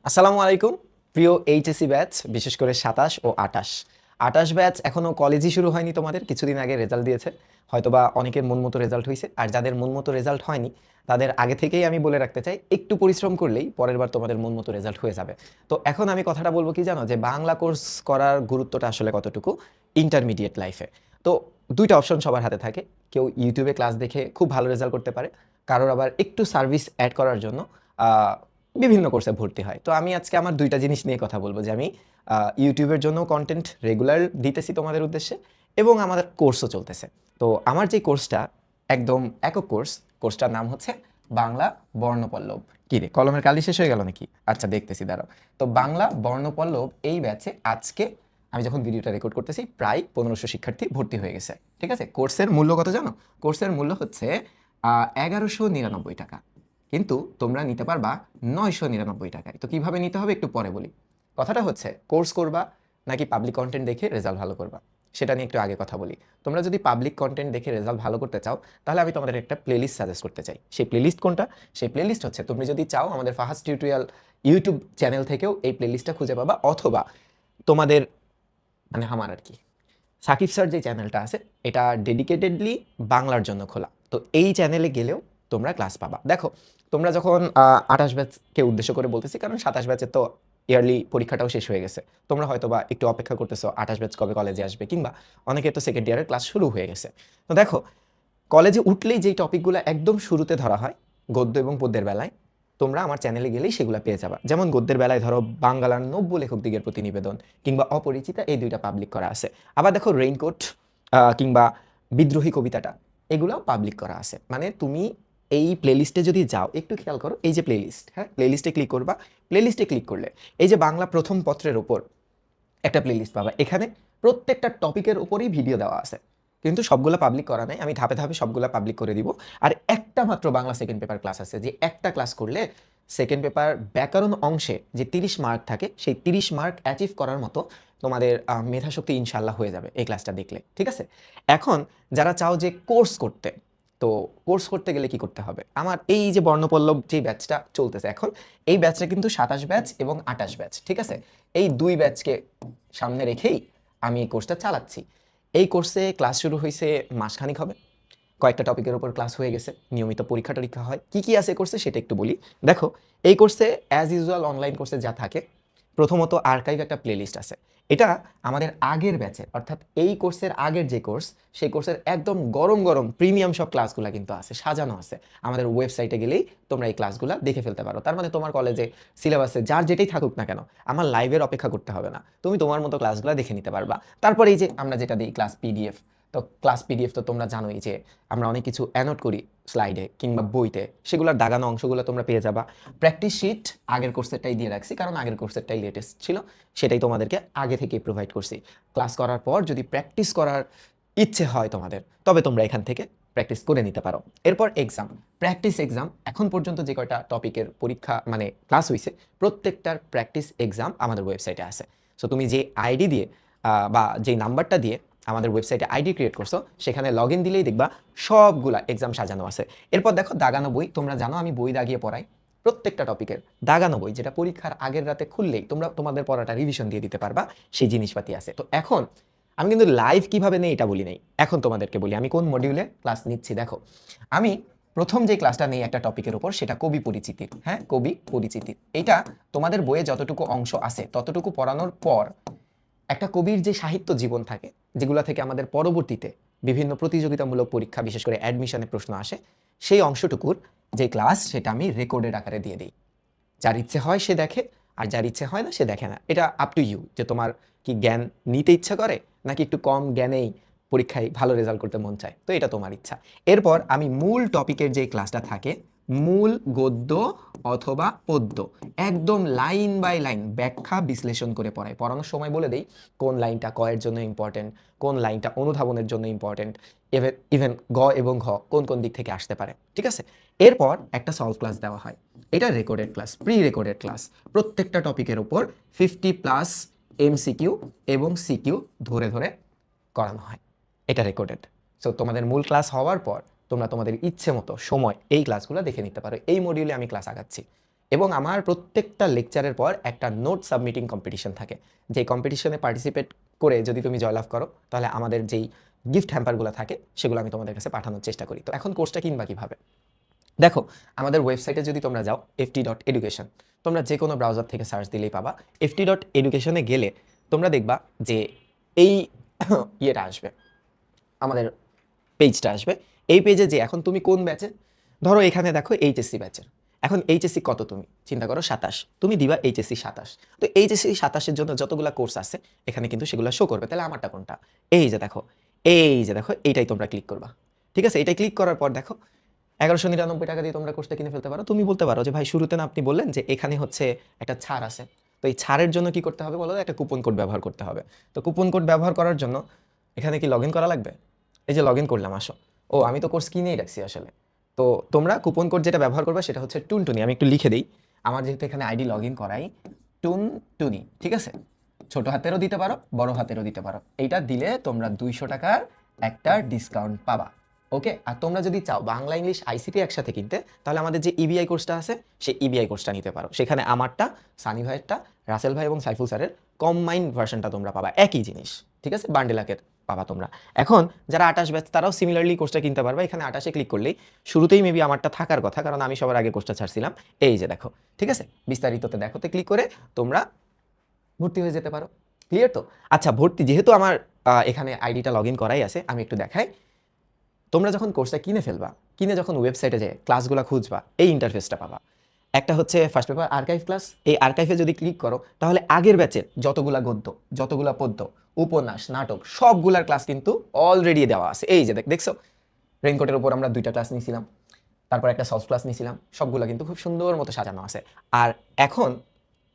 আসসালামু আলাইকুম প্রিয় এইচএসসি ব্যাচ, বিশেষ করে 27 ও 28 ব্যাচ এখনও কলেজই শুরু হয়নি। তোমাদের কিছুদিন আগে রেজাল্ট দিয়েছে, হয়তোবা অনেকের মন মতো রেজাল্ট হয়েছে। আর যাদের মন মতো রেজাল্ট হয়নি তাদের আগে থেকেই আমি বলে রাখতে চাই, একটু পরিশ্রম করলেই পরের বার তোমাদের মন মতো রেজাল্ট হয়ে যাবে। তো এখন আমি কথাটা বলবো কি জানো, যে বাংলা কোর্স করার গুরুত্বটা আসলে কতটুকু ইন্টারমিডিয়েট লাইফে। তো দুইটা অপশন সবার হাতে থাকে। কেউ ইউটিউবে ক্লাস দেখে খুব ভালো রেজাল্ট করতে পারে, কারোর আবার একটু সার্ভিস অ্যাড করার জন্য বিভিন্ন কোর্সে ভর্তি হয়। তো আমি আজকে আমার দুইটা জিনিস নিয়ে কথা বলবো, যে আমি ইউটিউবের জন্য কন্টেন্ট রেগুলার দিতেছি তোমাদের উদ্দেশ্যে, এবং আমাদের কোর্সও চলতেছে। তো আমার যে কোর্সটা একদম একক কোর্সটার নাম হচ্ছে বাংলা বর্ণপল্লব। কি রে, কলমের কালি শেষ হয়ে গেল নাকি? আচ্ছা, দেখতেছি, দাঁড়াও। তো বাংলা বর্ণপল্লব এই ব্যাচে আজকে আমি যখন ভিডিওটা রেকর্ড করতেছি প্রায় 1500 শিক্ষার্থী ভর্তি হয়ে গেছে। ঠিক আছে, কোর্সের মূল্য কত জানো? কোর্সের মূল্য হচ্ছে 1199 টাকা, কিন্তু তোমরা নিতে পারবা 999 টাকায়। তো কিভাবে নিতে হবে একটু পরে বলি। কথাটা হচ্ছে, কোর্স করবা নাকি পাবলিক কন্টেন্ট দেখে রেজাল্ট ভালো করবা, সেটা নিয়ে একটু আগে কথা বলি। তোমরা যদি পাবলিক কন্টেন্ট দেখে রেজাল্ট ভালো করতে চাও, তাহলে আমি তোমাদের একটা প্লেলিস্ট সাজেস্ট করতে চাই। সেই প্লেলিস্ট কোনটা? সেই প্লেলিস্ট হচ্ছে, তুমি যদি চাও আমাদের ফাহাদ টিউটোরিয়াল ইউটিউব চ্যানেল থেকেও এই প্লেলিস্টটা খুঁজে পাবা, অথবা তোমাদের মানে আমার আর কি সাকিব স্যার যে চ্যানেলটা আছে, এটা ডেডিকেটেডলি বাংলার জন্য খোলা। তো এই চ্যানেলে গেলেও তোমরা ক্লাস পাবা। দেখো, তোমরা যখন 28 ব্যাচকে উদ্দেশ্য করে বলতেছি, কারণ 27 ব্যাচের তো ইয়ারলি পরীক্ষাটাও শেষ হয়ে গেছে। তোমরা হয়তো বা একটু অপেক্ষা করতেছো 28 ব্যাচ কবে কলেজে আসবে, কিংবা অনেকের তো সেকেন্ড ইয়ারের ক্লাস শুরু হয়ে গেছে। তো দেখো, কলেজে উঠলেই যেই টপিকগুলো একদম শুরুতে ধরা হয় গদ্য এবং পদ্যের বেলায়, তোমরা আমার চ্যানেলে গেলেই সেগুলো পেয়ে যাবা। যেমন গদ্যের বেলায় ধরো বাংলার নব্য লেখকদিগের প্রতিনিবেদন, কিংবা অপরিচিতা, এই দুইটা পাবলিক করা আছে। আবার দেখো রেইনকোট কিংবা বিদ্রোহী কবিতাটা, এগুলোও পাবলিক করা আছে। মানে তুমি এই প্লেলিস্টে যদি যাও, একটু খেয়াল করো, এই যে প্লেলিস্ট, হ্যাঁ, প্লেলিস্টে ক্লিক করবা। প্লেলিস্টে ক্লিক করলে এই যে বাংলা প্রথম পত্রের ওপর একটা প্লেলিস্ট পাবা। এখানে প্রত্যেকটা টপিকের উপরেই ভিডিও দেওয়া আছে, কিন্তু সবগুলো পাবলিক করা নাই। আমি ধাপে ধাপে সবগুলো পাবলিক করে দিব। আর একটা মাত্র বাংলা সেকেন্ড পেপার ক্লাস আছে, যে একটা ক্লাস করলে সেকেন্ড পেপার ব্যাকরণ অংশে যে 30 মার্ক থাকে, সেই 30 মার্ক অ্যাচিভ করার মতো তোমাদের মেধাশক্তি ইনশাল্লাহ হয়ে যাবে এই ক্লাসটা দেখলে। ঠিক আছে, এখন যারা চাও যে কোর্স করতে, তো কোর্স করতে গেলে কি করতে হবে? আমার এই যে বর্ণপল্লব যে ব্যাচটা চলতেছে এখন, এই ব্যাচটা কিন্তু 27 ব্যাচ এবং 28 ব্যাচ। ঠিক আছে, এই দুই ব্যাচকে সামনে রেখেই আমি এই কোর্সটা চালাচ্ছি। এই কোর্সে ক্লাস শুরু হয়েছে মাসখানিক হবে, কয়েকটা টপিকের উপর ক্লাস হয়ে গেছে, নিয়মিত পরীক্ষা টরীক্ষা হয়। কি কি আছে কোর্সে সেটা একটু বলি। দেখো, এই কোর্সে অ্যাজ ইউজুয়াল অনলাইন কোর্সে যা থাকে, প্রথমত আর্কাইভ একটা প্লেলিস্ট আছে। এটা আমাদের আগের ব্যাচের, অর্থাৎ এই কোর্সের আগের যে কোর্স, সেই কোর্সের একদম গরম গরম প্রিমিয়াম সব ক্লাসগুলো কিন্তু আছে, সাজানো আছে। আমাদের ওয়েবসাইটে গেলেই তোমরা এই ক্লাসগুলো দেখে ফেলতে পারো। তার মানে তোমার কলেজে সিলেবাসে যার যেটাই থাকুক না কেন, আমার লাইভের অপেক্ষা করতে হবে না, তুমি তোমার মতো ক্লাসগুলো দেখে নিতে পারবা। তারপর এই যে আমরা যেটা দিই ক্লাস পিডিএফ, তো ক্লাস পিডিএফ তো তোমরা জানোই যে আমরা অনেক কিছু অ্যানোট করি স্লাইডে কিংবা বইতে, সেগুলোর দাগানো অংশগুলো তোমরা পেয়ে যাবা। প্র্যাকটিস শিট আগের কোর্সেরটাই দিয়ে রাখছি, কারণ আগের কোর্সেরটাই লেটেস্ট ছিল, সেটাই তোমাদেরকে আগে থেকেই প্রোভাইড করছি। ক্লাস করার পর যদি প্র্যাকটিস করার ইচ্ছে হয় তোমাদের, তবে তোমরা এখান থেকে প্র্যাকটিস করে নিতে পারো। এরপর এক্সাম, প্র্যাকটিস এক্সাম, এখন পর্যন্ত যে কয়টা টপিকের পরীক্ষা মানে ক্লাস হয়েছে, প্রত্যেকটার প্র্যাকটিস এক্সাম আমাদের ওয়েবসাইটে আছে। সো তুমি যে আইডি দিয়ে বা যে নাম্বারটা দিয়ে আমাদের ওয়েবসাইটে আইডি ক্রিয়েট করছো, সেখানে লগ ইন দিলেই দেখবা সবগুলা এক্সাম সাজানো আছে। এরপর দেখো দাগানো বই, তোমরা জানো আমি বই দাগিয়ে পড়াই। প্রত্যেকটা টপিকের দাগানো বই, যেটা পরীক্ষার আগের রাতে খুললেই তোমরা তোমাদের পড়াটা রিভিশন দিয়ে দিতে পারবা, সেই জিনিসপাতি আছে। তো এখন আমি কিন্তু লাইভ কিভাবে নেই এটা বলি নাই, এখন তোমাদেরকে বলি আমি কোন মডিউলে ক্লাস নিচ্ছি। দেখো, আমি প্রথম যে ক্লাসটা নেই একটা টপিকের উপর, সেটা কবি পরিচিতির। হ্যাঁ, কবি পরিচিতির, এটা তোমাদের বইয়ে যতটুকু অংশ আছে ততটুকু পড়ানোর পর একটা কবির যে সাহিত্য জীবন থাকে, যেগুলো থেকে আমাদের পরবর্তীতে বিভিন্ন প্রতিযোগিতামূলক পরীক্ষা, বিশেষ করে অ্যাডমিশনে প্রশ্ন আসে, সেই অংশটুকুর যে ক্লাস, সেটা আমি রেকর্ডেড আকারে দিয়ে দিই। যার ইচ্ছে হয় সে দেখে, আর যার ইচ্ছে হয় না সে দেখে না। এটা আপ টু ইউ, যে তোমার কি জ্ঞান নিতে ইচ্ছা করে, নাকি একটু কম জ্ঞানেই পরীক্ষায় ভালো রেজাল্ট করতে মন চায়, তো এটা তোমার ইচ্ছা। এরপর আমি মূল টপিকের যে ক্লাসটা থাকে, মূল গদ্য অথবা পদ্য, একদম লাইন বাই লাইন ব্যাখ্যা বিশ্লেষণ করে পড়াই। পড়ানোর সময় বলে দেই কোন লাইনটা কয়ের জন্য ইম্পর্টেন্ট, কোন লাইনটা অনুধাবনের জন্য ইম্পর্টেন্ট, ইভেন গ এবং ঘ কোন কোন দিক থেকে আসতে পারে। ঠিক আছে, এরপর একটা সলভ ক্লাস দেওয়া হয়। এটা recorded class, pre recorded class. প্রত্যেকটা টপিকের উপর 50+ এমসিকিউ এবং সিকিউ ধরে ধরে করানো হয়। এটা রেকর্ডেড। সো তোমাদের মূল ক্লাস হওয়ার পর তোমরা তোমাদের ইচ্ছে মতো সময় এই ক্লাসগুলো দেখে নিতে পারো। এই মডিউলে আমি ক্লাস আগাচ্ছি। এবং আমার প্রত্যেকটা লেকচারের পর একটা নোট সাবমিটিং কম্পিটিশন থাকে, যে কম্পিটিশনে পার্টিসিপেট করে যদি তুমি জয়লাভ করো তাহলে আমাদের যেই গিফট হ্যাম্পারগুলো থাকে সেগুলো আমি তোমাদের কাছে পাঠানোর চেষ্টা করি। তো এখন কোর্সটা কিনবা কিভাবে? দেখো, আমাদের ওয়েবসাইটে যদি তোমরা যাও ft.education, তোমরা যে কোনো ব্রাউজার থেকে সার্চ দিলেই পাবা। ft.education-এ গেলে তোমরা দেখবা যে এই ইয়েটা আসবে, আমাদের পেজটা আসবে। এই পেজে যে এখন তুমি কোন ব্যাচে, ধরো এখানে দেখো এইচএসসি ব্যাচের। এখন এইচএসসি কত তুমি চিন্তা করো 27, তুমি দিবা এইচএসসি 27। তো এইচএসসি 27-এর জন্য যতগুলো কোর্স আছে এখানে কিন্তু সেগুলো শো করবে। তাহলে আমারটা কোনটা? এই যে দেখো, এই যে দেখো, এইটাই তোমরা ক্লিক করবা। ঠিক আছে, এটাই ক্লিক করার পর দেখো 1199 টাকা দিয়ে তোমরা কোর্সটা কিনে ফেলতে পারো। তুমি বলতে পারো যে ভাই শুরুতে না আপনি বললেন যে এখানে হচ্ছে একটা ছাড় আছে, তো এই ছাড়ের জন্য কি করতে হবে বলো? একটা কুপন কোড ব্যবহার করতে হবে। তো কুপন কোড ব্যবহার করার জন্য এখানে কি লগ ইন করা লাগবে? এই যে লগ ইন করলাম, আসো। ও, আমি তো কোর্স কিনেই রাখছি আসলে। তো তোমরা কুপন কোড যেটা ব্যবহার করবে সেটা হচ্ছে টুনটুনি। আমি একটু লিখে দিই, আমার যেহেতু এখানে আইডি লগ ইন করাই, টুনটুনি। ঠিক আছে, ছোট হাতেরও দিতে পারো, বড় হাতেরও দিতে পারো। এইটা দিলে তোমরা 200 টাকার একটা ডিসকাউন্ট পাবা। ওকে, আর তোমরা যদি চাও বাংলা ইংলিশ আইসিটি একসাথে কিনতে, তাহলে আমাদের যে ইবিআই কোর্সটা আছে সেই ইবিআই কোর্সটা নিতে পারো। সেখানে আমারটা, সানি ভাইয়েরটা, রাসেল ভাই এবং সাইফুল স্যারের কম্বাইন্ড ভার্সনটা তোমরা পাবা, একই জিনিস। ঠিক আছে, বান্ডেলাকের পাবা তোমরা। এখন যারা 28 ব্যাচ তারাও সিমিলারলি কোর্সটা কিনতে পারবে। এখানে 28-এ ক্লিক করলেই শুরুতেই মেবি আমারটা থাকার কথা, কারণ আমি সবার আগে কোর্সটা ছাড়ছিলাম। এই যে দেখো, ঠিক আছে, বিস্তারিততে দেখোতে ক্লিক করে তোমরা ভর্তি হয়ে যেতে পারো। ক্লিয়ার তো? আচ্ছা, ভর্তি যেহেতু আমার এখানে আইডিটা লগ ইন করাই আছে, আমি একটু দেখাই। তোমরা যখন কোর্সটা কিনে ফেলবা, কিনে যখন ওয়েবসাইটে যেয়ে ক্লাসগুলো খুঁজবা, এই ইন্টারফেসটা পাবা। একটা হচ্ছে ফার্স্ট পেপার আর্কাইভ ক্লাস। এই আর্কাইভে যদি ক্লিক করো তাহলে আগের ব্যাচের যতগুলা গদ্য, যতগুলা পদ্য, উপন্যাস, নাটক সবগুলার ক্লাস কিন্তু অলরেডি দেওয়া আছে। এই যে দেখছো, রেইনকোটের উপর আমরা 2টা ক্লাস নিয়েছিলাম, তারপর একটা সলভ ক্লাস নিয়েছিলাম, সবগুলা কিন্তু খুব সুন্দর মতো সাজানো আছে। আর এখন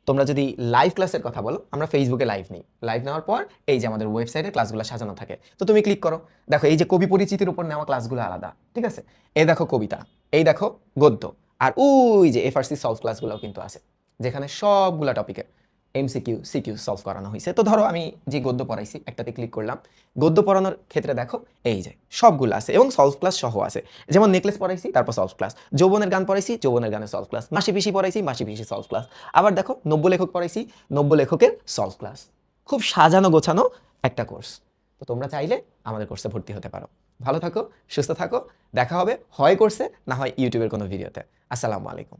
তোমরা যদি লাইভ ক্লাসের কথা বলো, আমরা ফেসবুকে লাইভ নিই। লাইভ নেওয়ার পর এই যে আমাদের ওয়েবসাইটে ক্লাসগুলো সাজানো থাকে। তো তুমি ক্লিক করো, দেখো এই যে কবি পরিচিতির উপর নেওয়া ক্লাসগুলো আলাদা। ঠিক আছে, এই দেখো কবিতা, এই দেখো গদ্য, আর ওই যে এফআরসি সলভ ক্লাসগুলোও কিন্তু আছে, যেখানে সবগুলা টপিকে এমসিকিউ সিকিউ সলভ করানো হয়েছে। তো ধরো আমি যে গদ্য পড়াইছি একটাতে ক্লিক করলাম, গদ্য পড়ানোর ক্ষেত্রে দেখো এই যে সবগুলো আছে এবং সলভ ক্লাস সহ আছে। যেমন নেকলেস পড়াইছি, তারপর সলভ ক্লাস। যৌবনের গান পড়াইছি, যৌবনের গানের সলভ ক্লাস। মাসি পিসি পড়াইছি, মাসি পিসি সলভ ক্লাস। আবার দেখো নব্য লেখক পড়াইছি, নব্য লেখকের সলভ ক্লাস। খুব সাজানো গোছানো একটা কোর্স। তো তোমরা চাইলে আমাদের কোর্সে ভর্তি হতে পারো। ভালো থাকো, সুস্থ থাকো, দেখা হবে হয় কোর্সে, না হয় ইউটিউবের কোনো ভিডিওতে। আসসালামু আলাইকুম।